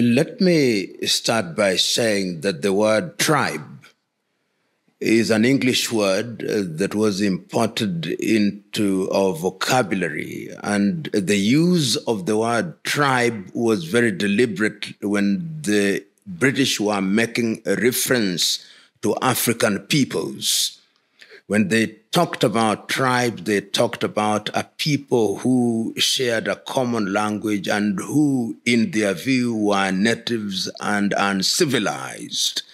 Let me start by saying that the word tribe is an English word that was imported into our vocabulary. And the use of the word tribe was very deliberate when the British were making a reference to African peoples. When they talked about tribes, they talked about a people who shared a common language and who, in their view, were natives and uncivilized,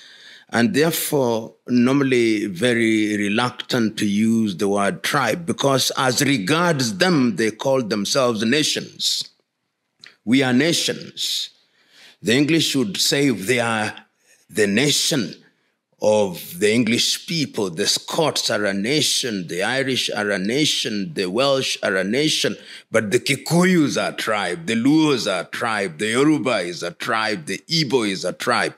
and therefore normally very reluctant to use the word tribe because as regards them, they called themselves nations. We are nations. The English would say they are the nation of the English people. The Scots are a nation, the Irish are a nation, the Welsh are a nation, but the Kikuyus are a tribe, the Luos are a tribe, the Yoruba is a tribe, the Igbo is a tribe.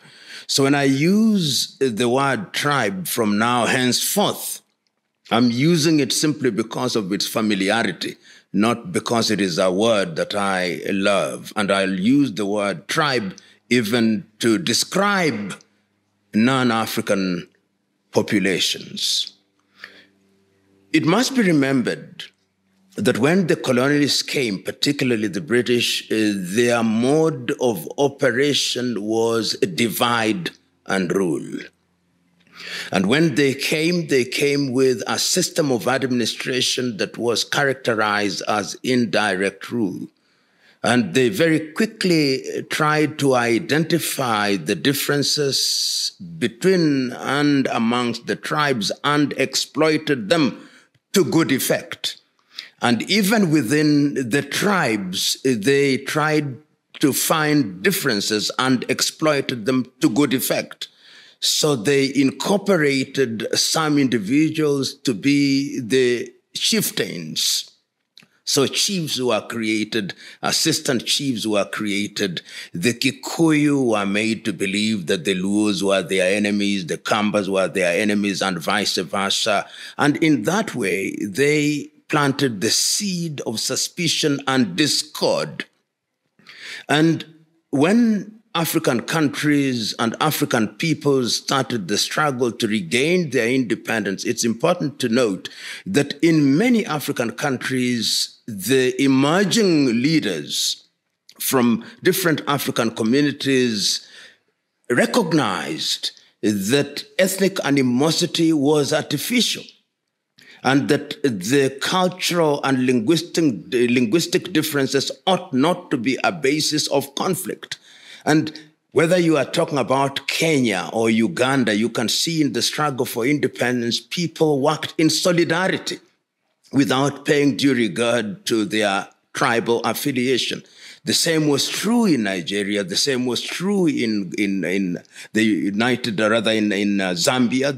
So when I use the word tribe from now henceforth, I'm using it simply because of its familiarity, not because it is a word that I love. And I'll use the word tribe even to describe non-African populations. It must be remembered that when the colonialists came, particularly the British, their mode of operation was divide and rule. And when they came with a system of administration that was characterized as indirect rule. And they very quickly tried to identify the differences between and amongst the tribes and exploited them to good effect. And even within the tribes, they tried to find differences and exploited them to good effect. So they incorporated some individuals to be the chieftains. So chiefs were created, assistant chiefs were created. The Kikuyu were made to believe that the Luos were their enemies, the Kambas were their enemies, and vice versa. And in that way, they planted the seed of suspicion and discord. And when African countries and African peoples started the struggle to regain their independence, it's important to note that in many African countries, the emerging leaders from different African communities recognized that ethnic animosity was artificial and that the cultural and linguistic differences ought not to be a basis of conflict. And whether you are talking about Kenya or Uganda, you can see in the struggle for independence, people worked in solidarity without paying due regard to their tribal affiliation. The same was true in Nigeria. The same was true in Zambia.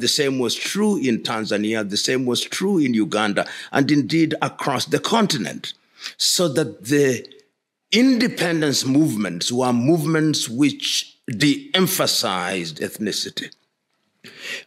The same was true in Tanzania. The same was true in Uganda, and indeed across the continent. So that the independence movements were movements which de-emphasized ethnicity.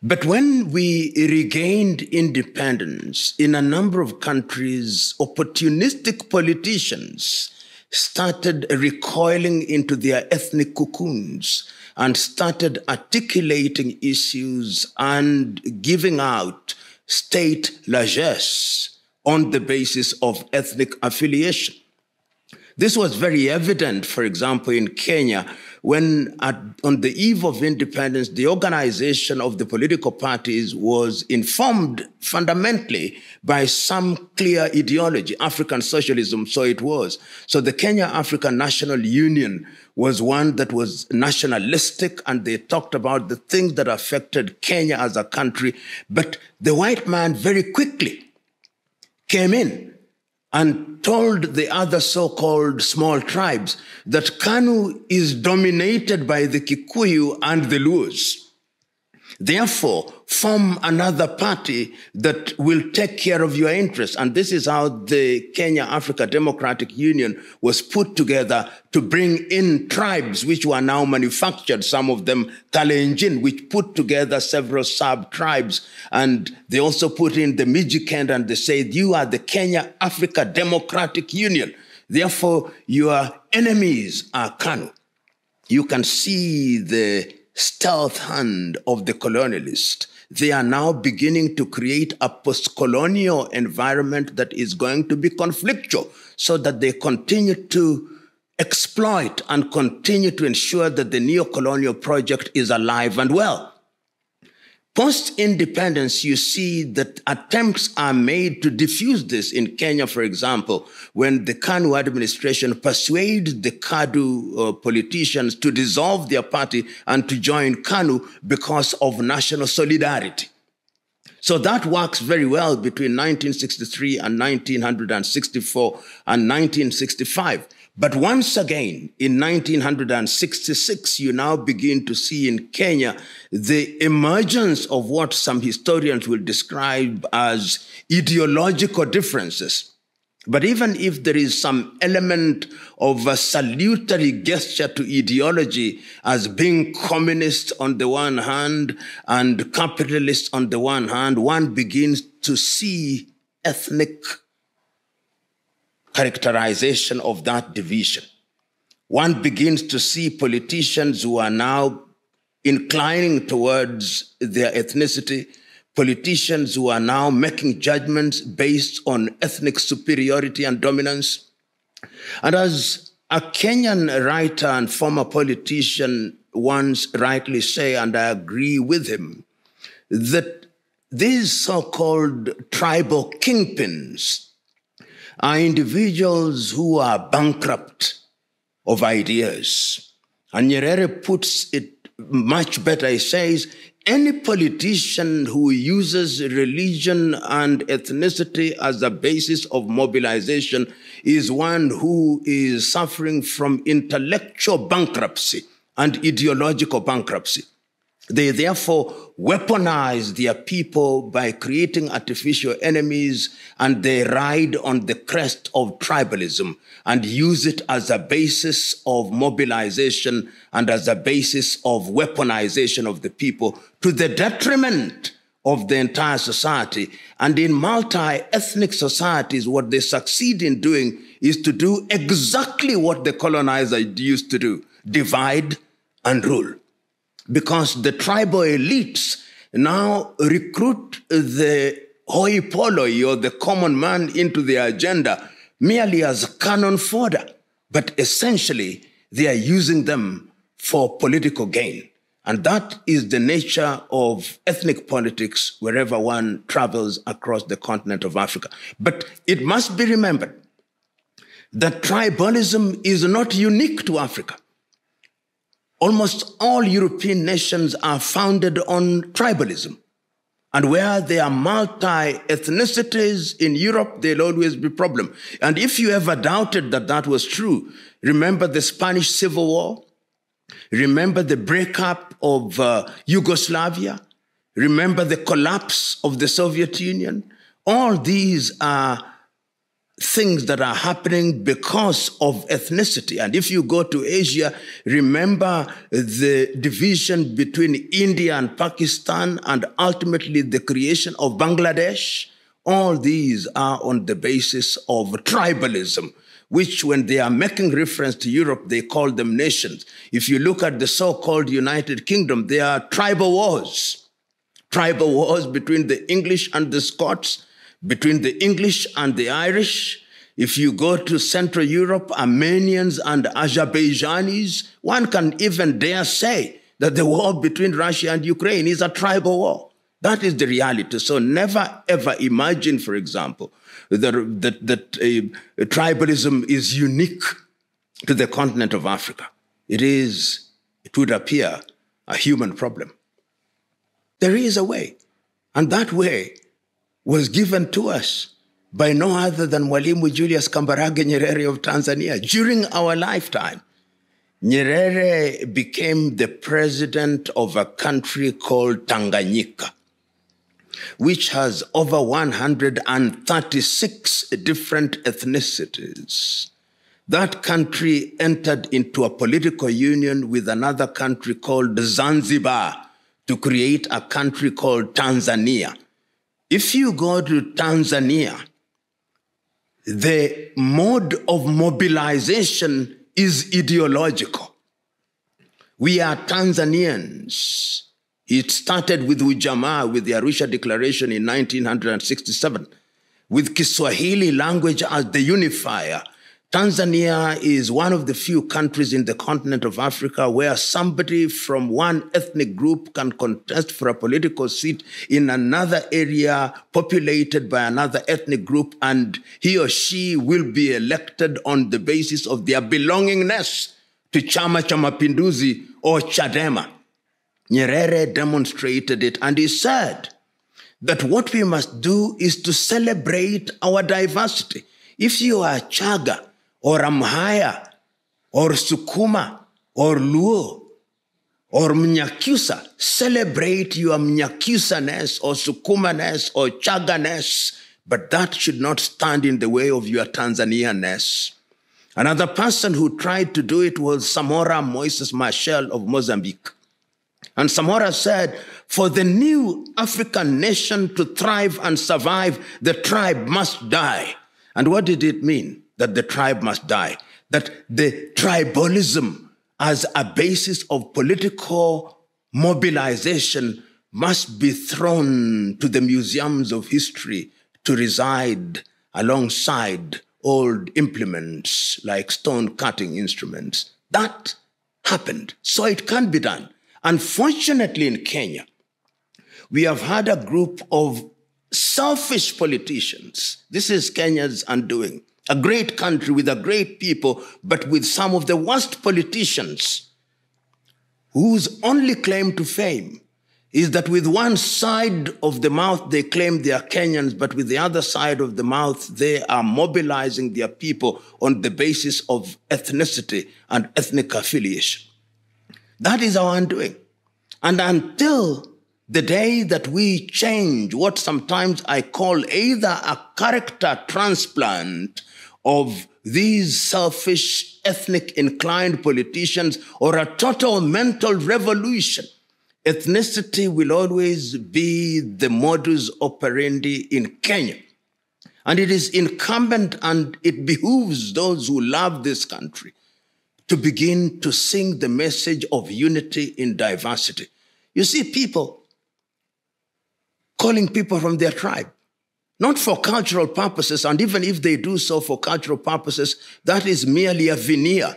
But when we regained independence in a number of countries, opportunistic politicians started recoiling into their ethnic cocoons and started articulating issues and giving out state largesse on the basis of ethnic affiliation. This was very evident, for example, in Kenya, when on the eve of independence, the organization of the political parties was informed fundamentally by some clear ideology, African socialism, so it was. So the Kenya African National Union was one that was nationalistic, and they talked about the things that affected Kenya as a country. But the white man very quickly came in and told the other so-called small tribes that KANU is dominated by the Kikuyu and the Luos. Therefore, form another party that will take care of your interests. And this is how the Kenya Africa Democratic Union was put together to bring in tribes which were now manufactured, some of them Kalenjin, which put together several sub-tribes. And they also put in the Mijikenda, and they said, you are the Kenya Africa Democratic Union. Therefore, your enemies are KANU. you can see the stealth hand of the colonialist. They are now beginning to create a post-colonial environment that is going to be conflictual so that they continue to exploit and continue to ensure that the neo-colonial project is alive and well. Post-independence, you see that attempts are made to diffuse this. In Kenya, for example, when the KANU administration persuaded the KADU politicians to dissolve their party and to join KANU because of national solidarity. So that works very well between 1963 and 1964 and 1965. But once again, in 1966, you now begin to see in Kenya the emergence of what some historians will describe as ideological differences. But even if there is some element of a salutary gesture to ideology as being communist on the one hand and capitalist on the one hand, one begins to see ethnic characterization of that division. One begins to see politicians who are now inclining towards their ethnicity, politicians who are now making judgments based on ethnic superiority and dominance. And as a Kenyan writer and former politician once rightly say, and I agree with him, that these so-called tribal kingpins are individuals who are bankrupt of ideas. And Nyerere puts it much better. He says, any politician who uses religion and ethnicity as a basis of mobilization is one who is suffering from intellectual bankruptcy and ideological bankruptcy. They therefore weaponize their people by creating artificial enemies, and they ride on the crest of tribalism and use it as a basis of mobilization and as a basis of weaponization of the people to the detriment of the entire society. And in multi-ethnic societies, what they succeed in doing is to do exactly what the colonizer used to do: divide and rule. Because the tribal elites now recruit the hoi polloi, or the common man, into their agenda merely as cannon fodder. But essentially, they are using them for political gain. And that is the nature of ethnic politics wherever one travels across the continent of Africa. But it must be remembered that tribalism is not unique to Africa. Almost all European nations are founded on tribalism. And where there are multi-ethnicities in Europe, there'll always be a problem. And if you ever doubted that that was true, remember the Spanish Civil War, remember the breakup of Yugoslavia, remember the collapse of the Soviet Union. All these are things that are happening because of ethnicity. And if you go to Asia, remember the division between India and Pakistan, and ultimately the creation of Bangladesh. All these are on the basis of tribalism, which when they are making reference to Europe, they call them nations. If you look at the so-called United Kingdom, there are tribal wars between the English and the Scots, between the English and the Irish. If you go to Central Europe, Armenians and Azerbaijanis, one can even dare say that the war between Russia and Ukraine is a tribal war. That is the reality. So never ever imagine, for example, that tribalism is unique to the continent of Africa. It would appear, a human problem. There is a way, and that way was given to us by no other than Mwalimu Julius Kambarage Nyerere of Tanzania. During our lifetime, Nyerere became the president of a country called Tanganyika, which has over 136 different ethnicities. That country entered into a political union with another country called Zanzibar to create a country called Tanzania. If you go to Tanzania, the mode of mobilization is ideological. We are Tanzanians. It started with Ujamaa, with the Arusha Declaration in 1967, with Kiswahili language as the unifier. Tanzania is one of the few countries in the continent of Africa where somebody from one ethnic group can contest for a political seat in another area populated by another ethnic group, and he or she will be elected on the basis of their belongingness to Chama cha Mapinduzi or Chadema. Nyerere demonstrated it, and he said that what we must do is to celebrate our diversity. If you are Chaga, or Amhaya, or Sukuma, or Luo, or Mnyakyusa, celebrate your Mnyakyusa-ness, or Sukuma-ness, or Chaga-ness, but that should not stand in the way of your Tanzania-ness. Another person who tried to do it was Samora Moises Machel of Mozambique. And Samora said, for the new African nation to thrive and survive, the tribe must die. And what did it mean? That the tribe must die, that the tribalism as a basis of political mobilization must be thrown to the museums of history to reside alongside old implements like stone cutting instruments. That happened, so it can be done. Unfortunately, in Kenya, we have had a group of selfish politicians. This is Kenya's undoing. A great country with a great people, but with some of the worst politicians whose only claim to fame is that with one side of the mouth they claim they are Kenyans, but with the other side of the mouth they are mobilizing their people on the basis of ethnicity and ethnic affiliation. That is our undoing. And until the day that we change what sometimes I call either a character transplant of these selfish, ethnic-inclined politicians or a total mental revolution, ethnicity will always be the modus operandi in Kenya. And it is incumbent and it behooves those who love this country to begin to sing the message of unity in diversity. You see people calling people from their tribe, not for cultural purposes, and even if they do so for cultural purposes, that is merely a veneer.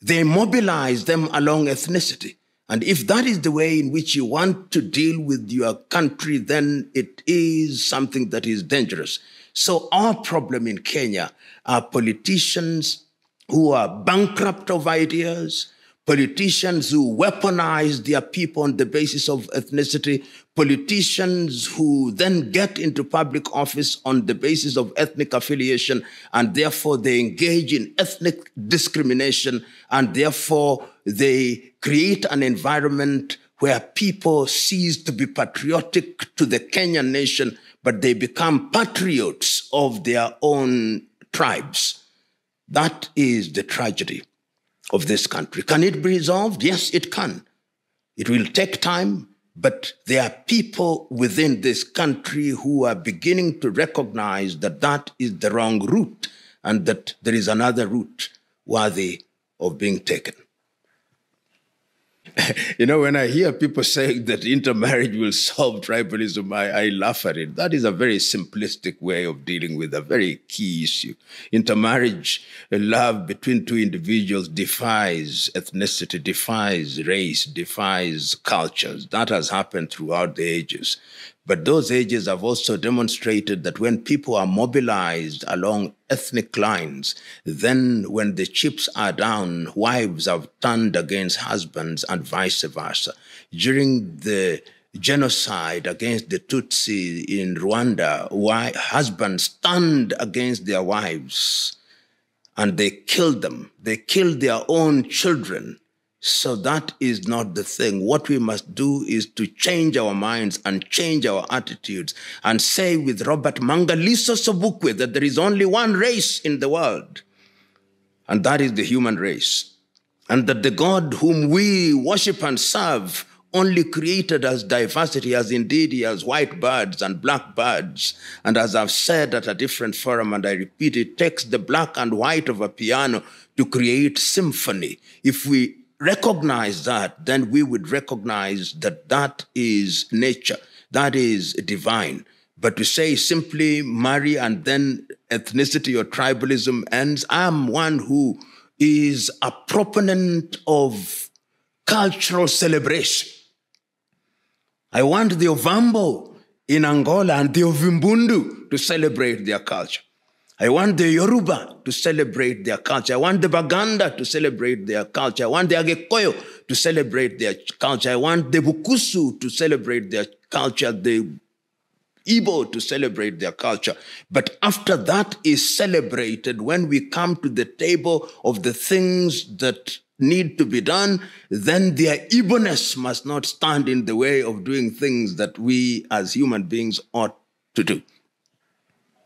They mobilize them along ethnicity. And if that is the way in which you want to deal with your country, then it is something that is dangerous. So our problem in Kenya are politicians who are bankrupt of ideas, politicians who weaponize their people on the basis of ethnicity, politicians who then get into public office on the basis of ethnic affiliation, and therefore they engage in ethnic discrimination, and therefore they create an environment where people cease to be patriotic to the Kenyan nation, but they become patriots of their own tribes. That is the tragedy of this country. Can it be resolved? Yes, it can. It will take time, but there are people within this country who are beginning to recognize that that is the wrong route and that there is another route worthy of being taken. You know, when I hear people saying that intermarriage will solve tribalism, I laugh at it. That is a very simplistic way of dealing with a very key issue. Intermarriage, love between two individuals, defies ethnicity, defies race, defies cultures. That has happened throughout the ages. But those ages have also demonstrated that when people are mobilized along ethnic lines, then when the chips are down, wives have turned against husbands and vice versa. During the genocide against the Tutsi in Rwanda, husbands turned against their wives and they killed them. They killed their own children. So that is not the thing. What we must do is to change our minds and change our attitudes and say with Robert Mangaliso Sobukwe that there is only one race in the world, and that is the human race. And that the God whom we worship and serve only created as diversity, as indeed he has white birds and black birds. And as I've said at a different forum, and I repeat, it takes the black and white of a piano to create symphony. If we recognize that, then we would recognize that that is nature, that is divine. But to say simply marry and then ethnicity or tribalism ends, I'm one who is a proponent of cultural celebration. I want the Ovambo in Angola and the Ovimbundu to celebrate their culture. I want the Yoruba to celebrate their culture. I want the Baganda to celebrate their culture. I want the Agekoyo to celebrate their culture. I want the Bukusu to celebrate their culture, the Igbo to celebrate their culture. But after that is celebrated, when we come to the table of the things that need to be done, then their Igbo-ness must not stand in the way of doing things that we as human beings ought to do.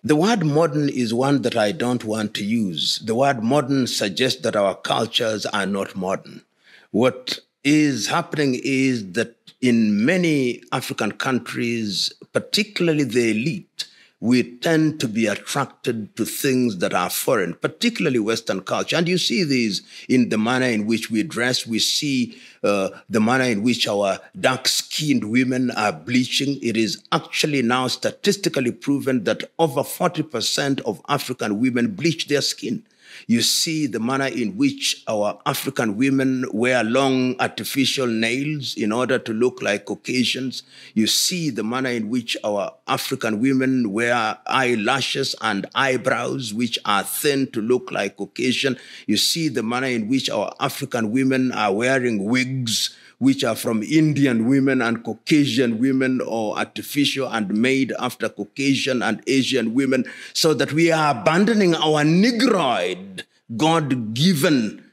The word modern is one that I don't want to use. The word modern suggests that our cultures are not modern. What is happening is that in many African countries, particularly the elite, we tend to be attracted to things that are foreign, particularly Western culture. And you see these in the manner in which we dress. We see the manner in which our dark-skinned women are bleaching. It is actually now statistically proven that over 40% of African women bleach their skin. You see the manner in which our African women wear long artificial nails in order to look like Caucasians. You see the manner in which our African women wear eyelashes and eyebrows, which are thin to look like Caucasian. You see the manner in which our African women are wearing wigs, which are from Indian women and Caucasian women, or artificial and made after Caucasian and Asian women, so that we are abandoning our Negroid, God-given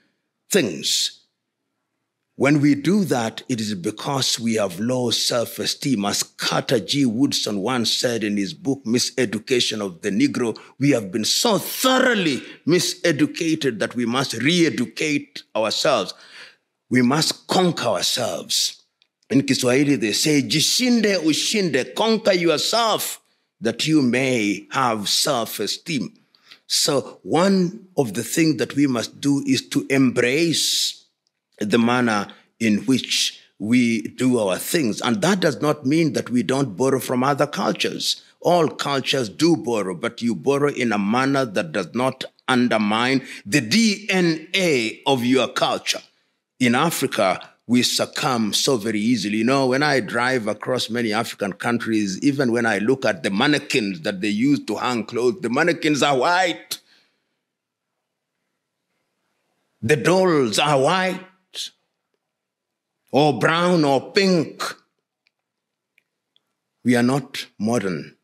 things. When we do that, it is because we have low self-esteem. As Carter G. Woodson once said in his book, Miseducation of the Negro, we have been so thoroughly miseducated that we must re-educate ourselves. We must conquer ourselves. In Kiswahili, they say, jishinde ushinde, conquer yourself that you may have self-esteem. So one of the things that we must do is to embrace the manner in which we do our things. And that does not mean that we don't borrow from other cultures. All cultures do borrow, but you borrow in a manner that does not undermine the DNA of your culture. In Africa, we succumb so very easily. You know, when I drive across many African countries, even when I look at the mannequins that they use to hang clothes, the mannequins are white. The dolls are white, or brown, or pink. We are not modern,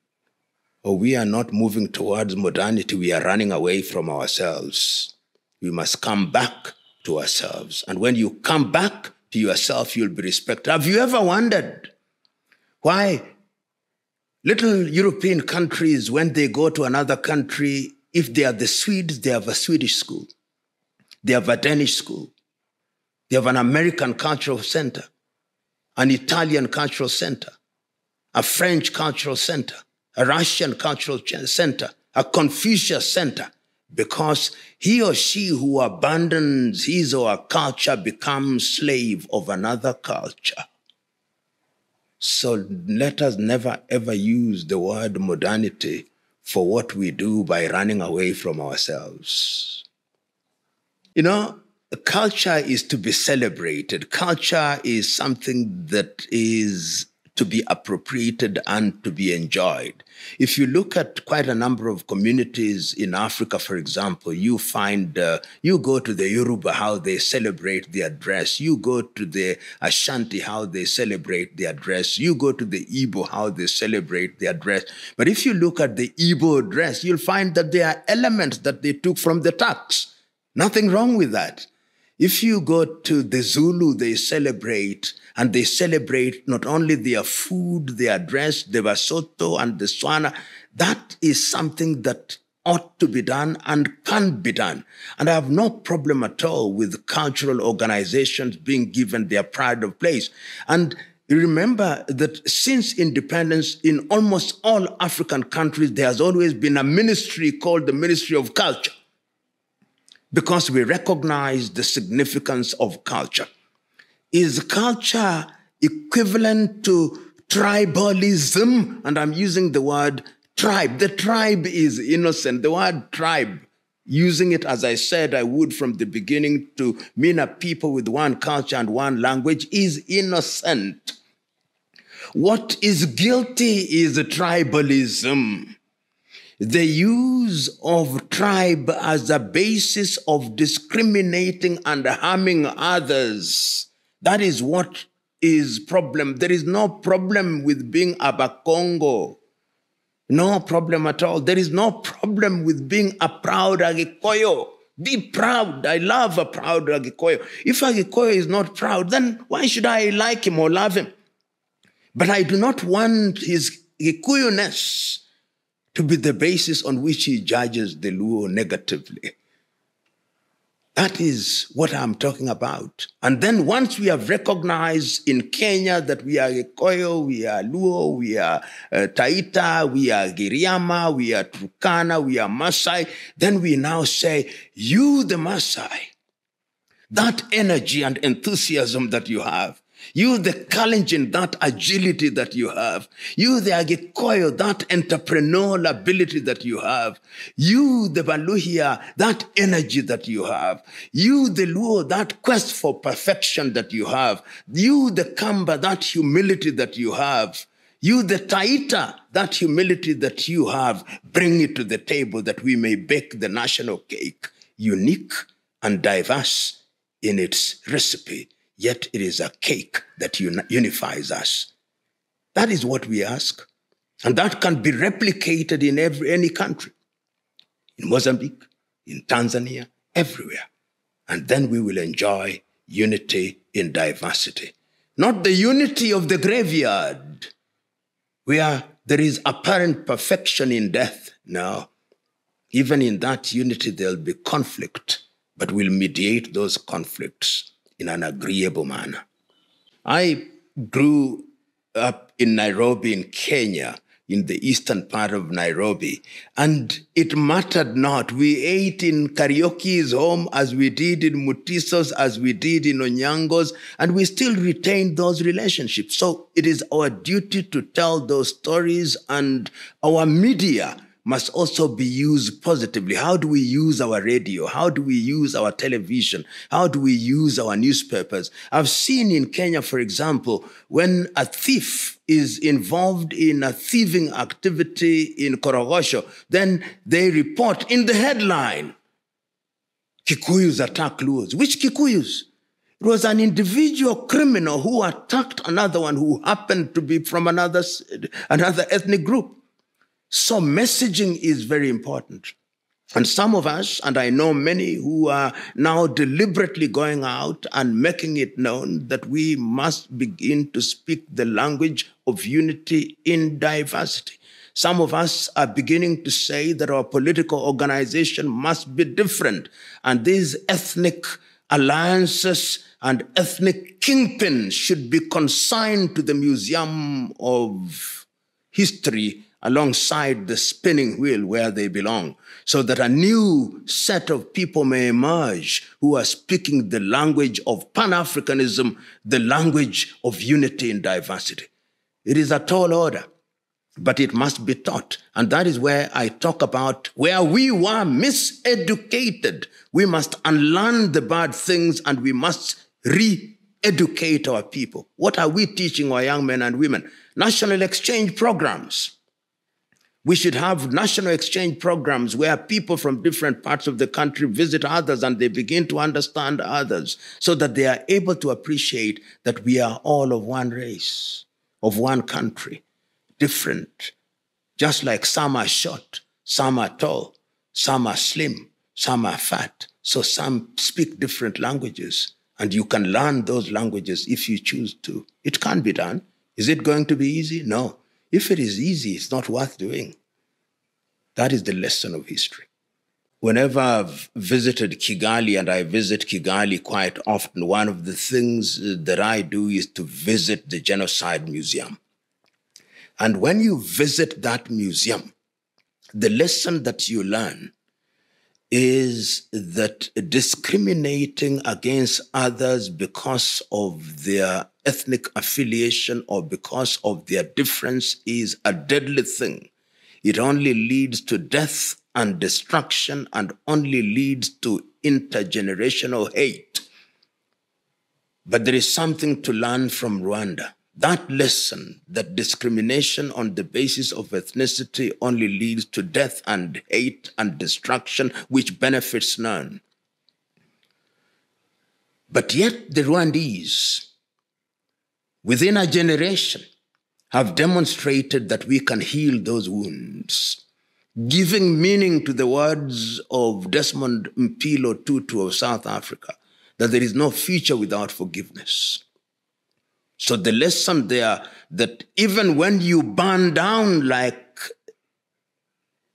or we are not moving towards modernity. We are running away from ourselves. We must come back to ourselves. And when you come back to yourself, you'll be respected. Have you ever wondered why little European countries, when they go to another country, if they are the Swedes, they have a Swedish school. They have a Danish school. They have an American cultural center, an Italian cultural center, a French cultural center, a Russian cultural center, a Confucius center. Because he or she who abandons his or her culture becomes slave of another culture. So let us never ever use the word modernity for what we do by running away from ourselves. You know, culture is to be celebrated. Culture is something that is to be appropriated and to be enjoyed. If you look at quite a number of communities in Africa, for example, you find, you go to the Yoruba, how they celebrate their dress. You go to the Ashanti, how they celebrate their dress. You go to the Igbo, how they celebrate their dress. But if you look at the Igbo dress, you'll find that there are elements that they took from the Turks. Nothing wrong with that. If you go to the Zulu, they celebrate, and they celebrate not only their food, their dress, the Basotho and the Swana. That is something that ought to be done and can be done. And I have no problem at all with cultural organizations being given their pride of place. And remember that since independence, in almost all African countries, there has always been a ministry called the Ministry of Culture. because we recognize the significance of culture. Is culture equivalent to tribalism? And I'm using the word tribe. The tribe is innocent. The word tribe, using it as I said I would from the beginning to mean a people with one culture and one language, is innocent. What is guilty is tribalism. The use of tribe as a basis of discriminating and harming others. That is what is problem. There is no problem with being Abakongo. No problem at all. There is no problem with being a proud Agikoyo. Be proud. I love a proud Agikoyo. If Agikoyo is not proud, then why should I like him or love him? But I do not want his Gikuyu-ness to be the basis on which he judges the Luo negatively. That is what I'm talking about. And then once we have recognized in Kenya that we are Gikuyu, we are Luo, we are Taita, we are Giriama, we are Turkana, we are Maasai, then we now say, you the Maasai, that energy and enthusiasm that you have, you the Kalenjin, that agility that you have. You the Agikoyo, that entrepreneurial ability that you have. You the Baluhia, that energy that you have. You the Luo, that quest for perfection that you have. You the Kamba, that humility that you have. You the Taita, that humility that you have. Bring it to the table that we may bake the national cake, unique and diverse in its recipe. Yet it is a cake that unifies us. That is what we ask. And that can be replicated in any country. In Mozambique, in Tanzania, everywhere. And then we will enjoy unity in diversity. Not the unity of the graveyard, where there is apparent perfection in death. No. Even in that unity, there'll be conflict, but we'll mediate those conflicts in an agreeable manner. I grew up in Nairobi, in Kenya, in the eastern part of Nairobi, and it mattered not. We ate in Karaoke's home as we did in Mutiso's, as we did in Onyango's, and we still retained those relationships. So it is our duty to tell those stories, and our media must also be used positively. How do we use our radio? How do we use our television? How do we use our newspapers? I've seen in Kenya, for example, when a thief is involved in a thieving activity in Korogosho, then they report in the headline, Kikuyus attack Luos. Which Kikuyus? It was an individual criminal who attacked another one who happened to be from another ethnic group. So messaging is very important. And some of us, and I know many who are now deliberately going out and making it known that we must begin to speak the language of unity in diversity. Some of us are beginning to say that our political organization must be different. And these ethnic alliances and ethnic kingpins should be consigned to the Museum of History alongside the spinning wheel where they belong, so that a new set of people may emerge who are speaking the language of Pan-Africanism, the language of unity in diversity. It is a tall order, but it must be taught. And that is where I talk about where we were miseducated. We must unlearn the bad things and we must re-educate our people. What are we teaching our young men and women? National exchange programs. We should have national exchange programs where people from different parts of the country visit others and they begin to understand others so that they are able to appreciate that we are all of one race, of one country, different. Just like some are short, some are tall, some are slim, some are fat. So some speak different languages and you can learn those languages if you choose to. It can be done. Is it going to be easy? No. If it is easy, it's not worth doing. That is the lesson of history. Whenever I've visited Kigali, and I visit Kigali quite often, one of the things that I do is to visit the Genocide Museum. And when you visit that museum, the lesson that you learn is that discriminating against others because of their ethnic affiliation or because of their difference is a deadly thing. It only leads to death and destruction and only leads to intergenerational hate. But there is something to learn from Rwanda. That lesson, that discrimination on the basis of ethnicity only leads to death and hate and destruction, which benefits none. But yet the Rwandese, within a generation, have demonstrated that we can heal those wounds, giving meaning to the words of Desmond PLO Tutu of South Africa, that there is no future without forgiveness. So the lesson there, that even when you burn down like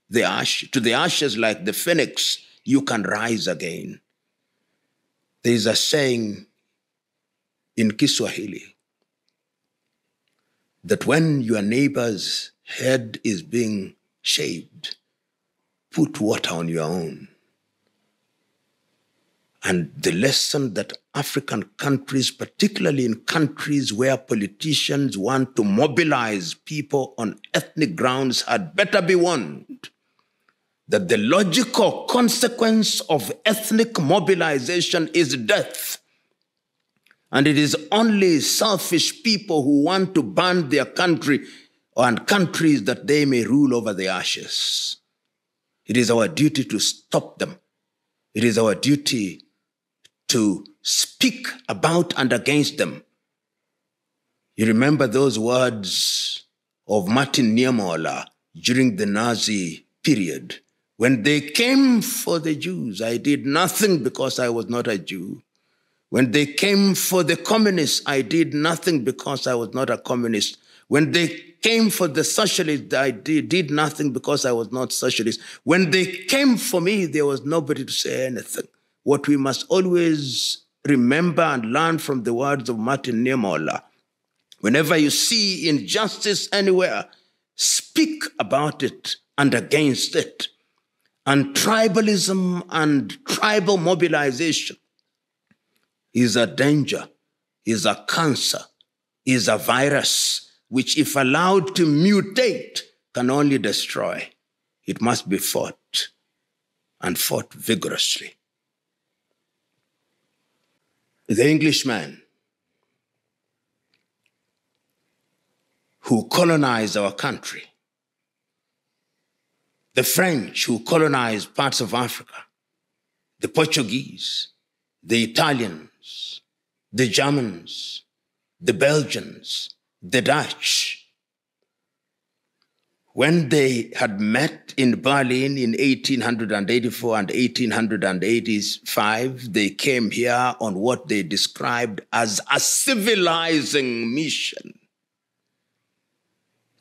the ash, to the ashes like the phoenix, you can rise again. There is a saying in Kiswahili that when your neighbor's head is being shaved, put water on your own. And the lesson that African countries, particularly in countries where politicians want to mobilize people on ethnic grounds, had better be warned that the logical consequence of ethnic mobilization is death. And it is only selfish people who want to burn their country and countries that they may rule over the ashes. It is our duty to stop them. It is our duty to speak about and against them. You remember those words of Martin Niemöller during the Nazi period. When they came for the Jews, I did nothing because I was not a Jew. When they came for the communists, I did nothing because I was not a communist. When they came for the socialists, I did nothing because I was not socialist. When they came for me, there was nobody to say anything. What we must always remember and learn from the words of Martin Niemöller, whenever you see injustice anywhere, speak about it and against it. And tribalism and tribal mobilization is a danger, is a cancer, is a virus, which if allowed to mutate, can only destroy. It must be fought, and fought vigorously. The Englishman who colonized our country, the French who colonized parts of Africa, the Portuguese, the Italians, the Germans, the Belgians, the Dutch, when they had met in Berlin in 1884 and 1885, they came here on what they described as a civilizing mission.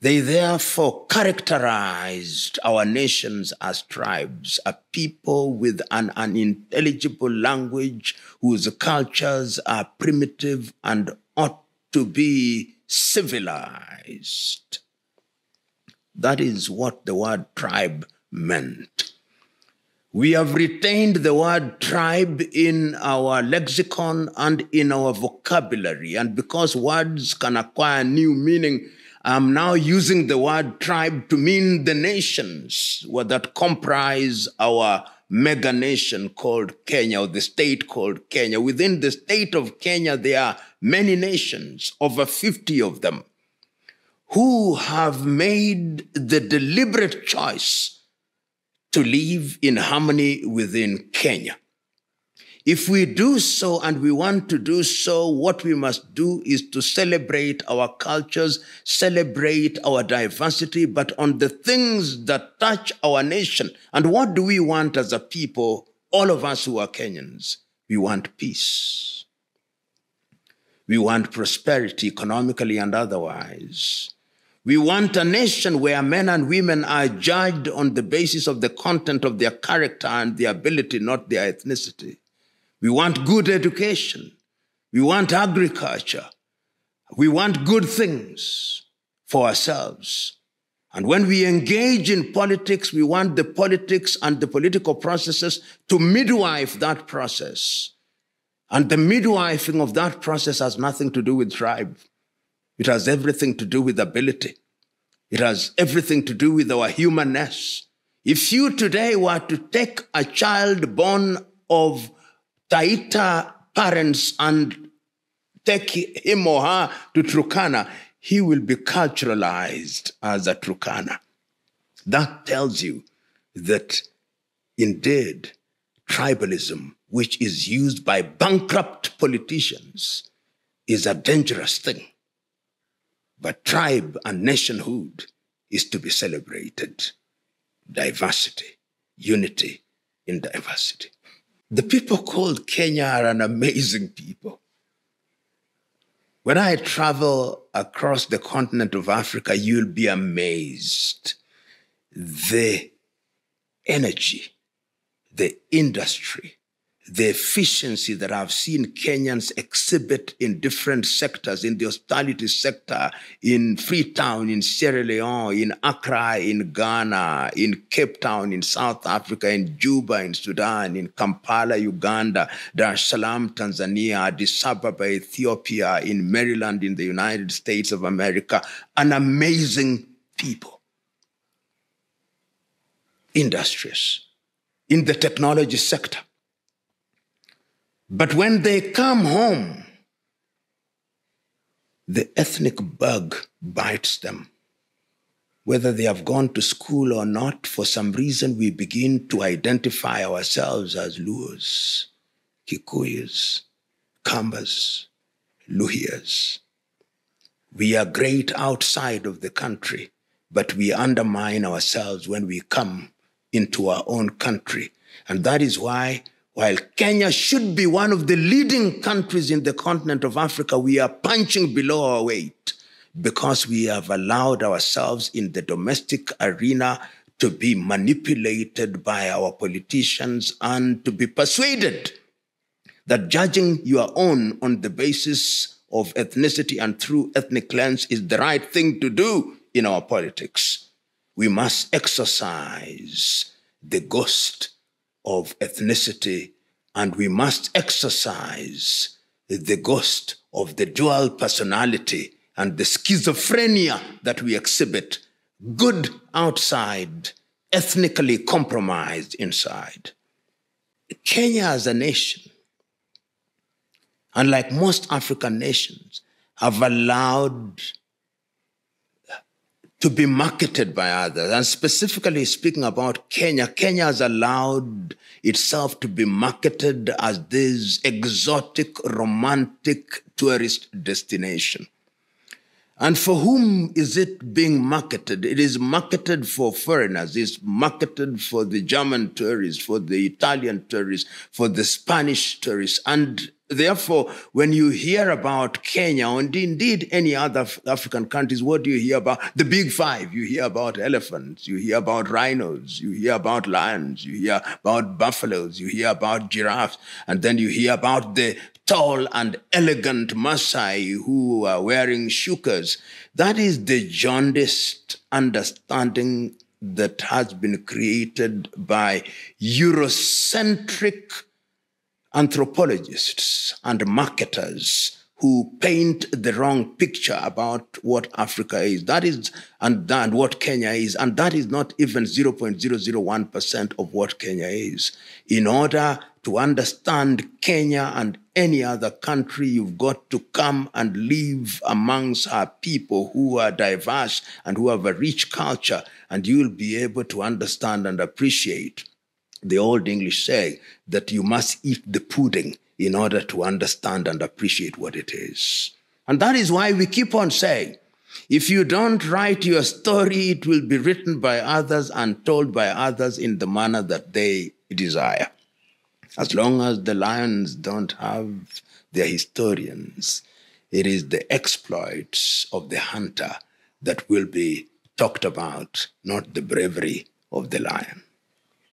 They therefore characterized our nations as tribes, a people with an unintelligible language whose cultures are primitive and ought to be civilized. That is what the word tribe meant. We have retained the word tribe in our lexicon and in our vocabulary. And because words can acquire new meaning, I'm now using the word tribe to mean the nations that comprise our mega nation called Kenya, or the state called Kenya. Within the state of Kenya, there are many nations, over 50 of them, who have made the deliberate choice to live in harmony within Kenya. If we do so, and we want to do so, what we must do is to celebrate our cultures, celebrate our diversity, but on the things that touch our nation. And what do we want as a people, all of us who are Kenyans? We want peace. We want prosperity economically and otherwise. We want a nation where men and women are judged on the basis of the content of their character and their ability, not their ethnicity. We want good education. We want agriculture. We want good things for ourselves. And when we engage in politics, we want the politics and the political processes to midwife that process. And the midwifing of that process has nothing to do with tribe. It has everything to do with ability. It has everything to do with our humanness. If you today were to take a child born of Taita parents and take him or her to Turkana, he will be culturalized as a Turkana. That tells you that indeed tribalism, which is used by bankrupt politicians, is a dangerous thing. But tribe and nationhood is to be celebrated. Diversity, unity in diversity. The people called Kenya are an amazing people. When I travel across the continent of Africa, you'll be amazed. The energy, the industry, the efficiency that I've seen Kenyans exhibit in different sectors, in the hospitality sector, in Freetown, in Sierra Leone, in Accra, in Ghana, in Cape Town, in South Africa, in Juba, in Sudan, in Kampala, Uganda, Dar es Salaam, Tanzania, Addis Ababa, Ethiopia, in Maryland, in the United States of America. An amazing people. Industries, in the technology sector. But when they come home, the ethnic bug bites them. Whether they have gone to school or not, for some reason we begin to identify ourselves as Luos, Kikuyus, Kambas, Luhyas. We are great outside of the country, but we undermine ourselves when we come into our own country. And that is why, while Kenya should be one of the leading countries in the continent of Africa, we are punching below our weight because we have allowed ourselves in the domestic arena to be manipulated by our politicians and to be persuaded that judging your own on the basis of ethnicity and through ethnic lens is the right thing to do in our politics. We must exercise the ghost of ethnicity, and we must exercise the ghost of the dual personality and the schizophrenia that we exhibit, good outside, ethnically compromised inside. Kenya as a nation, unlike most African nations, have allowed to be marketed by others. And specifically speaking about Kenya, Kenya has allowed itself to be marketed as this exotic, romantic tourist destination. And for whom is it being marketed? It is marketed for foreigners. It's marketed for the German tourists, for the Italian tourists, for the Spanish tourists. And therefore, when you hear about Kenya, and indeed any other African countries, what do you hear about? The big five. You hear about elephants, you hear about rhinos, you hear about lions, you hear about buffaloes, you hear about giraffes, and then you hear about the tall and elegant Maasai who are wearing shukas. That is the jaundiced understanding that has been created by Eurocentric anthropologists and marketers who paint the wrong picture about what Africa is. That is, and what Kenya is, and that is not even 0.001% of what Kenya is. In order to understand Kenya and any other country, you've got to come and live amongst our people who are diverse and who have a rich culture, and you'll be able to understand and appreciate the old English saying that you must eat the pudding in order to understand and appreciate what it is. And that is why we keep on saying, if you don't write your story, it will be written by others and told by others in the manner that they desire. As long as the lions don't have their historians, it is the exploits of the hunter that will be talked about, not the bravery of the lion.